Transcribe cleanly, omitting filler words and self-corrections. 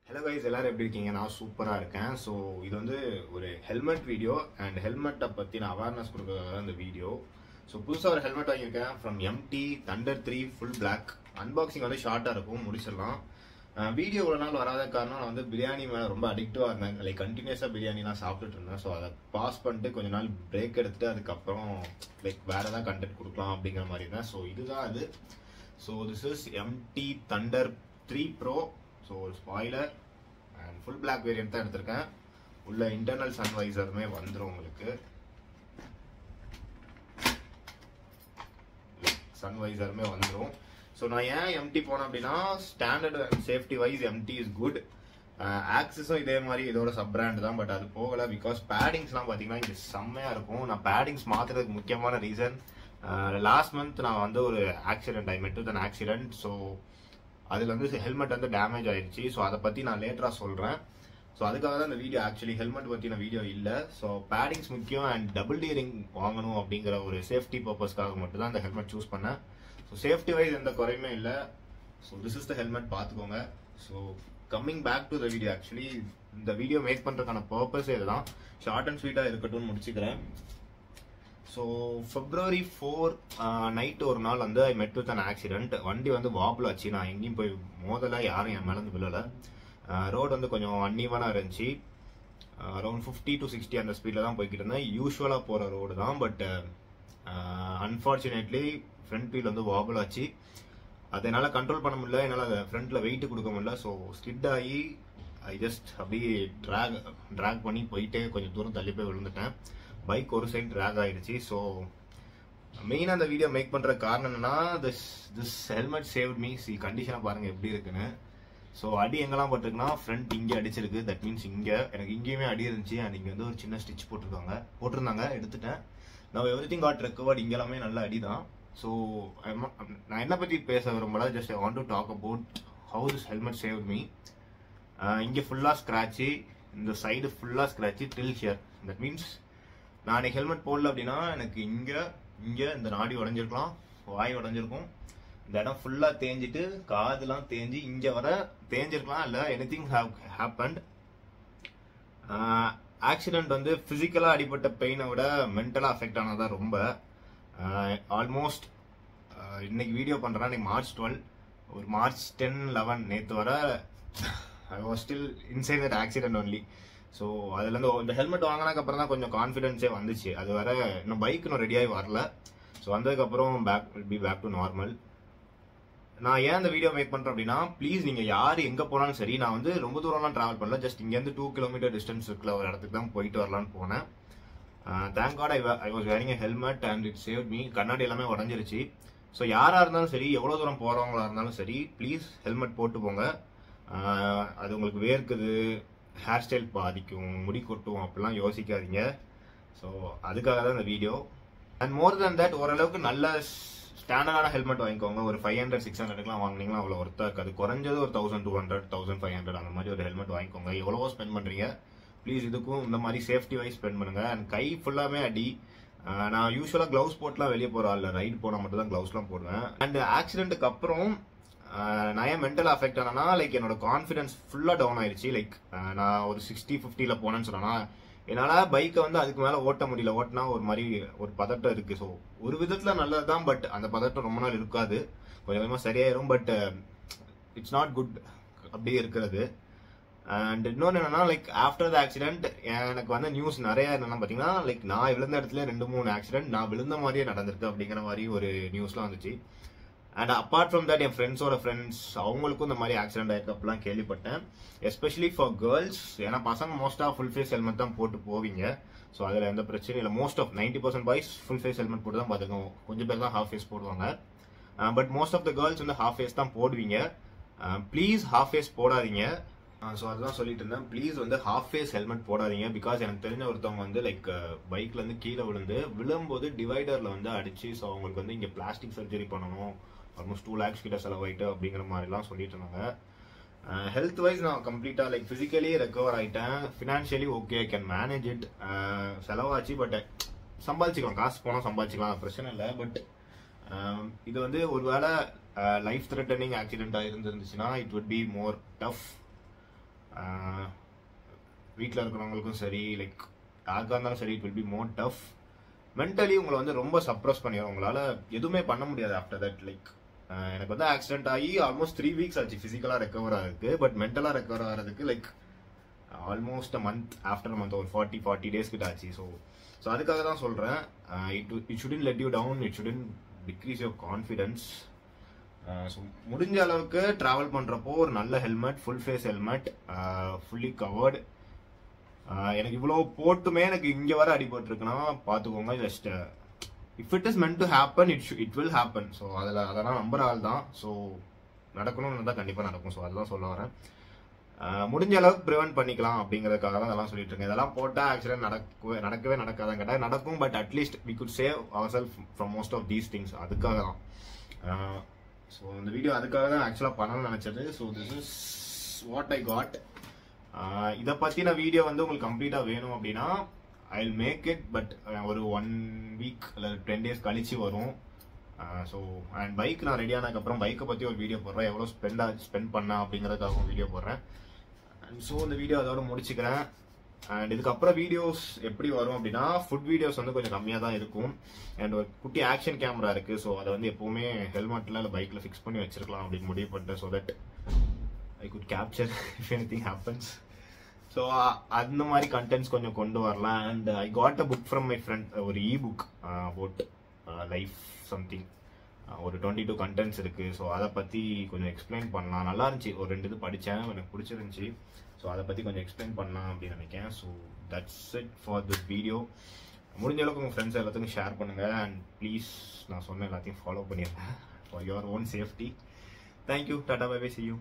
Hello guys, எல்லாரும் எப்படி இருக்கீங்க? நான் சூப்பரா இருக்கேன். ஸோ இது வந்து ஒரு ஹெல்மெட் வீடியோ அண்ட் ஹெல்மெட்டை பற்றின அவேர்னஸ் கொடுக்கறதா இந்த வீடியோ. ஸோ புதுசாக ஒரு ஹெல்மெட் வாங்கியிருக்கேன் from MT Thunder 3 full black. Unboxing வந்து ஷார்ட்டாக இருக்கும், முடிச்சிடலாம். வீடியோ இவ்வளோ நாள் வராத காரணம் நான் வந்து பிரியாணி மேலே ரொம்ப அடிக்டிவாக இருந்தேன். லைக் கண்டினியூஸாக பிரியாணிலாம் சாப்பிட்டுட்டு இருந்தேன். ஸோ அதை பாஸ் பண்ணிட்டு கொஞ்ச நாள் பிரேக் எடுத்துட்டு அதுக்கப்புறம் லைக் வேறு ஏதாவது கண்டென்ட் கொடுக்கலாம் அப்படிங்கிற மாதிரி இருந்தேன். ஸோ இதுதான் அது. So this is MT Thunder 3 pro. So ஒரு spoiler and full black variant தான் எடுத்திருக்கேன். உள்ள இன்டர்னல் சன்வைசருமே வந்துடும் உங்களுக்கு. சன்வைசருமே வந்துடும். ஸோ நான் ஏன் எம்டி போனேன் அப்படின்னா standard and safety wise MT is good. ஆக்சிஸும் இதே மாதிரி இதோட சப் பிராண்ட் தான், பட் அது போகலை. பிகாஸ் பேடிங்ஸ்லாம் பார்த்தீங்கன்னா இது செம்மையாக இருக்கும். நான் பேடிங்ஸ் மாற்றுறதுக்கு முக்கியமான ரீசன், லாஸ்ட் மந்த் நான் வந்து ஒரு ஆக்சிடென்ட் ஐ மெட் வித் அன் ஆக்சிடென்ட். ஸோ அதில் வந்து ஹெல்மெட் வந்து டேமேஜ் ஆயிடுச்சு. ஸோ அதை பற்றி நான் லேட்டராக சொல்கிறேன். ஸோ அதுக்காக தான் இந்த வீடியோ. ஆக்சுவலி ஹெல்மெட் பற்றின வீடியோ இல்லை. ஸோ பேடிங்ஸ் முக்கியம் அண்ட் டபுள் டியரிங் வாங்கணும் அப்படிங்கிற ஒரு சேஃப்டி பர்பஸ்க்காக மட்டும் தான் இந்த ஹெல்மெட் சூஸ் பண்ணேன். ஸோ சேஃப்டி வைஸ் எந்த குறையுமே இல்லை. So this is the helmet, பார்த்துக்கோங்க. So coming back to the video. Actually இந்த வீடியோ மேக் பண்ணுறதுக்கான பர்பஸே இதுதான். ஷார்ட் அண்ட் ஸ்வீட்டாக இருக்கட்டும்னு முடிச்சுக்கிறேன். ஸோ February 4 நைட் ஒரு நாள் வந்து ஐ மெட் வித் அன் ஆக்சிடென்ட். வண்டி வந்து வாபிள் ஆச்சு. நான் எங்கேயும் போய் மோதலை, யாரும் என் மேலேருந்து விழலை. ரோடு வந்து கொஞ்சம் அன்ஈவனாக இருந்துச்சு. அரௌண்ட் 50 to 60 அந்த ஸ்பீடில் தான் போய்கிட்டு இருந்தேன். யூஸ்வலாக போகிற ரோடு தான். பட் அன்ஃபார்ச்சுனேட்லி ஃப்ரண்ட் வீல் வந்து வாபிள் ஆச்சு. அதை என்னால் கண்ட்ரோல் பண்ண முடியல. என்னால் அதை ஃப்ரண்ட்டில் வெயிட்டு கொடுக்க முடியல. ஸோ ஸ்கிட் ஆகி ஐ ஜஸ்ட் அப்படியே ட்ராக் பண்ணி போயிட்டே கொஞ்சம் தூரம் தள்ளி போய் விழுந்துட்டேன். பைக் ஒரு சைடு ட்ராக் ஆயிடுச்சு. ஸோ மெயினாக அந்த வீடியோ மேக் பண்ணுற காரணம் என்னன்னா திஸ் ஹெல்மெட் சேவ்ட் மீ. கண்டிஷனை பாருங்கள் எப்படி இருக்குன்னு. ஸோ அடி எங்கெல்லாம் பட்டிருக்குன்னா ஃப்ரண்ட் இங்கே அடிச்சிருக்கு. தட் மீன்ஸ் இங்கே எனக்கு இங்கேயுமே அடி இருந்துச்சு. அண்ட் இங்கே வந்து ஒரு சின்ன ஸ்டிச் போட்டிருந்தாங்க, எடுத்துட்டேன். நான் எவ்ரிதிங் காட் ரெக்கவர்ட். இங்கே எல்லாமே நல்ல அடி தான். ஸோ நான் என்ன பற்றி பேச விரும்பல, just I want to talk about how this helmet save me. இங்கே ஃபுல்லாக ஸ்க்ராட்சு, இந்த சைடு ஃபுல்லாக scratch till here. That means நான் ஹெல்மெட் போடல அப்படின்னா எனக்கு இங்கே இந்த நாடி உடஞ்சிருக்கலாம், வாய் உடஞ்சிருக்கும். இந்த இடம் ஃபுல்லாக தேஞ்சிட்டு காதுலாம் தேஞ்சி இங்கே வர தேஞ்சிருக்கலாம். இல்லை எனிதிங் ஹேப்பன்ட். ஆக்சிடென்ட் வந்து ஃபிசிக்கலாக அடிப்பட்ட பெயினை விட மென்டலாக அஃபெக்ட் ஆனதான் ரொம்ப. ஆல்மோஸ்ட் இன்னைக்கு வீடியோ பண்ணுறேன், இன்னைக்கு March 12. ஒரு March 10, 11 நேற்று வர I was still inside that accident only. So அதுலேருந்து இந்த ஹெல்மெட் வாங்கினதுக்கு அப்புறம் தான் கொஞ்சம் கான்ஃபிடென்ஸே வந்துச்சு. அது வர இன்னும் பைக் இன்னும் ரெடியாகி வரல. ஸோ வந்ததுக்கப்புறம் பேக் டு நார்மல். நான் ஏன் இந்த வீடியோ மேக் பண்ணுறேன் அப்படின்னா, ப்ளீஸ் நீங்கள் யார் எங்கே போனாலும் சரி, நான் வந்து ரொம்ப தூரம்லாம் ட்ராவல் பண்ணல. ஜஸ்ட் இங்கேருந்து 2 kilometer டிஸ்டன்ஸ் இருக்கிற ஒரு இடத்துக்கு தான் போயிட்டு வரலான்னு போனேன். Thank God I was wearing a helmet and it save me. கண்ணாடி எல்லாமே உடஞ்சிருச்சு. ஸோ யாராக இருந்தாலும் சரி, எவ்வளோ தூரம் போகிறவங்களா இருந்தாலும் சரி, ப்ளீஸ் ஹெல்மெட் போட்டு போங்க. அது உங்களுக்கு வேர்க்குது, ஹேர் ஸ்டைல் பாதிக்கும், முடி கொட்டும், அப்படிலாம் யோசிக்காதீங்க. ஸோ அதுக்காக தான் இந்த video. And more than that, ஓரளவுக்கு நல்ல ஸ்டாண்டர்டான ஹெல்மெட் வாங்கிக்கோங்க. ஒரு 500, 600க்குலாம் வாங்கினீங்கன்னா அவ்வளோ ஒர்த்தாக இருக்காது. குறைஞ்சது ஒரு 1200, 1500 அந்த மாதிரி ஒரு ஹெல்மெட் வாங்கிக்கோங்க. எவ்வளவோ ஸ்பெண்ட் பண்ணுறீங்க, ப்ளீஸ் இதுக்கும் இந்த மாதிரி சேஃப்டி வைஸ் ஸ்பெண்ட் பண்ணுங்க. அண்ட் கை ஃபுல்லாமே அடி. நான் யூஸ்வலாக க்ளவுஸ் போட்டுலாம் வெளியே போகிற ஆள், ரைடு போனால் மட்டும் தான் க்ளவுஸ்லாம் போடுவேன். அண்ட் ஆக்சிடென்ட்டுக்கு அப்புறம் நான் ஏன் மென்டல் அஃபெக்ட் ஆனா, லைக் என்னோட கான்ஃபிடன்ஸ் ஃபுல்லாக டவுன் ஆயிடுச்சு. லைக் நான் ஒரு 60-50ல போனேன்னு சொன்னா என்னால் பைக்கை வந்து அதுக்கு மேலே ஓட்ட முடியல. ஓட்டினா ஒரு மாதிரி ஒரு பதட்டம் இருக்கு. ஸோ ஒரு விதத்தில் நல்லது தான், பட் அந்த பதட்டம் ரொம்ப நாள் இருக்காது, கொஞ்சம் கொஞ்சமாக சரியாயிரும். பட் இட்ஸ் நாட் குட் அப்படியே இருக்கிறது. அண்ட் இன்னொன்று என்னன்னா, லைக் ஆஃப்டர் த ஆக்சிடென்ட் எனக்கு வந்து நியூஸ் நிறைய என்னன்னா பார்த்தீங்கன்னா, லைக் நான் விழுந்த இடத்துல 2-3 ஆக்சிடென்ட் நான் விழுந்த மாதிரியே நடந்திருக்கு அப்படிங்கிற மாதிரி ஒரு நியூஸ்லாம் வந்துச்சு. அண்ட் அப்பார்ட் ஃப்ரம் தட், என் ஃப்ரெண்ட்ஸோட ஃப்ரெண்ட்ஸ் அவங்களுக்கும் இந்த மாதிரி ஆக்சிடென்ட் ஆயிருக்கு அப்படிலாம் கேள்விப்பட்டேன். Especially for girls. ஏன்னா பசங்க மோஸ்ட்டாக ஃபுல் ஃபேஸ் ஹெல்மெட் தான் போட்டு போவீங்க. ஸோ அதில் எந்த பிரச்சனையும் இல்லை. Most of 90% boys full face helmet போட்டு தான் பார்த்துக்கோங்க. கொஞ்சம் பேர் தான் ஹாஃப் ஃபேஸ் போடுவாங்க. But most of the girls வந்து ஹாஃப் ஃபேஸ் தான் போடுவீங்க. ப்ளீஸ் ஹாஃப் ஃபேஸ் போடாதீங்க. ஸோ அதுதான் சொல்லிட்டு இருந்தேன். ப்ளீஸ் வந்து ஹாஃப் ஃபேஸ் ஹெல்மெட் போடாதீங்க. பிகாஸ் எனக்கு தெரிஞ்ச ஒருத்தவங்க வந்து லைக் பைக்ல இருந்து கீழே விழும்போது டிவைடர்ல வந்து அடிச்சு, ஸோ அவங்களுக்கு வந்து இங்கே பிளாஸ்டிக் சர்ஜரி பண்ணணும், ஆல்மோஸ்ட் 2 lakhs கிட்ட செலவாயிட்டு அப்படிங்கிற மாதிரிலாம் சொல்லிட்டு இருந்தாங்க. ஹெல்த் வைஸ் நான் கம்ப்ளீட்டாக லைக் ஃபிசிக்கலி ரெக்கவர் ஆகிட்டேன். Financially okay, I can manage it. செலவாச்சு, பட் சம்பாதிச்சிக்கலாம், காசு போனால் சம்பாதிச்சிக்கலாம், பிரச்சனை இல்லை. பட் இது வந்து ஒருவேளை லைஃப் த்ரெட்டனிங் ஆக்சிடென்ட்டாக இருந்துச்சுன்னா it would be more tough. வீட்டில் இருக்கிறவங்களுக்கும் சரி, லைக் யாருக்காக இருந்தாலும் சரி, it will be more tough. Mentally உங்களை வந்து ரொம்ப சப்ரஸ் பண்ணிடும். உங்களால் எதுவுமே பண்ண முடியாது ஆஃப்டர் தட். லைக் எனக்கு வந்து ஆக்சிடென்ட் ஆகி ஆல்மோஸ்ட் 3 வீக்ஸ் ஆச்சு ஃபிசிக்கலாக ரெக்கவர் ஆகிறதுக்கு. பட் மென்டலாக ரெக்கவர் ஆகிறதுக்கு like almost a month, after a month ஒரு 40 டேஸ் கிட்ட ஆச்சு. ஸோ அதுக்காக தான் சொல்கிறேன், it shouldn't let you down, it shouldn't decrease your confidence. So முடிஞ்ச அளவுக்கு ட்ராவல் பண்ணுறப்போ ஒரு நல்ல helmet, full face helmet, fully covered. எனக்கு இவ்வளோ போட்டுமே எனக்கு இங்கே வர அடிபட்டுருக்குன்னா பார்த்துக்கோங்க. Just if it is meant to happen, it will happen. So அதெல்லாம் நம்புற ஆள் தான். ஸோ நடக்கணும்னு தான் கண்டிப்பாக நடக்கும். ஸோ அதெல்லாம் சொல்ல வரேன். முடிஞ்ச அளவுக்கு ப்ரிவென்ட் பண்ணிக்கலாம் அப்படிங்கிறதுக்காக தான் அதெல்லாம் சொல்லிட்டு இருக்கேன். இதெல்லாம் போட்டால் ஆக்சிடென்ட் நடக்கவே நடக்காதான் கேட்டால் நடக்கும். But at least we could save our self from most of these things. அதுக்காக தான். ஸோ இந்த வீடியோ அதுக்காக தான் ஆக்சுவலாக பண்ணணும்னு நினச்சது. So this is what I got. இதை பற்றின வீடியோ வந்து உங்களுக்கு கம்ப்ளீட்டாக வேணும் அப்படின்னா I will make it. But ஒரு 1 வீக் இல்லை 10 டேஸ் கழிச்சு வரும். ஸோ அண்ட் பைக் நான் ரெடி ஆனதுக்கப்புறம் பைக்கை பற்றி ஒரு வீடியோ போடுறேன், எவ்வளோ ஸ்பெண்ட் பண்ணேன் அப்படிங்கிறதுக்காக ஒரு வீடியோ போடுறேன். அண்ட் ஸோ இந்த வீடியோ அதோட முடிச்சுக்கிறேன். அண்ட் இதுக்கப்புறம் வீடியோஸ் எப்படி வரும் அப்படின்னா, ஃபுட் வீடியோஸ் வந்து கொஞ்சம் கம்மியாக தான் இருக்கும். அண்ட் ஒரு குட்டி ஆக்ஷன் கேமரா இருக்குது. ஸோ அதை வந்து எப்போவுமே ஹெல்மெட்டில் இல்லை பைக்கில் ஃபிக்ஸ் பண்ணி வச்சிருக்கலாம் அப்படின்னு முடிவு பண்ணிட்டேன். So that I could capture if anything happens. So அந்த மாதிரி கண்டென்ட்ஸ் கொஞ்சம் கொண்டு வரலாம். And I got a book from my friend, ஒரு இ-புக் அபவுட் லைஃப் சம்திங். ஒரு 22 கண்டென்ட்ஸ் இருக்குது. ஸோ அதை பற்றி கொஞ்சம் எக்ஸ்பிளைன் பண்ணலாம். நல்லா இருந்துச்சு, ஒரு 2 இது படித்தேன், எனக்கு பிடிச்சிருந்துச்சி. ஸோ அதை பற்றி கொஞ்சம் எக்ஸ்பிளைன் பண்ணலாம் அப்படின்னு நினைக்கிறேன். So that's it for this video. முடிஞ்ச அளவுக்கு உங்கள் ஃப்ரெண்ட்ஸ் எல்லாத்துக்கும் ஷேர் பண்ணுங்கள். அண்ட் ப்ளீஸ் நான் சொன்ன எல்லாத்தையும் ஃபாலோ பண்ணிடுறேன் for your own safety. Thank you. Tata, bye bye, see you.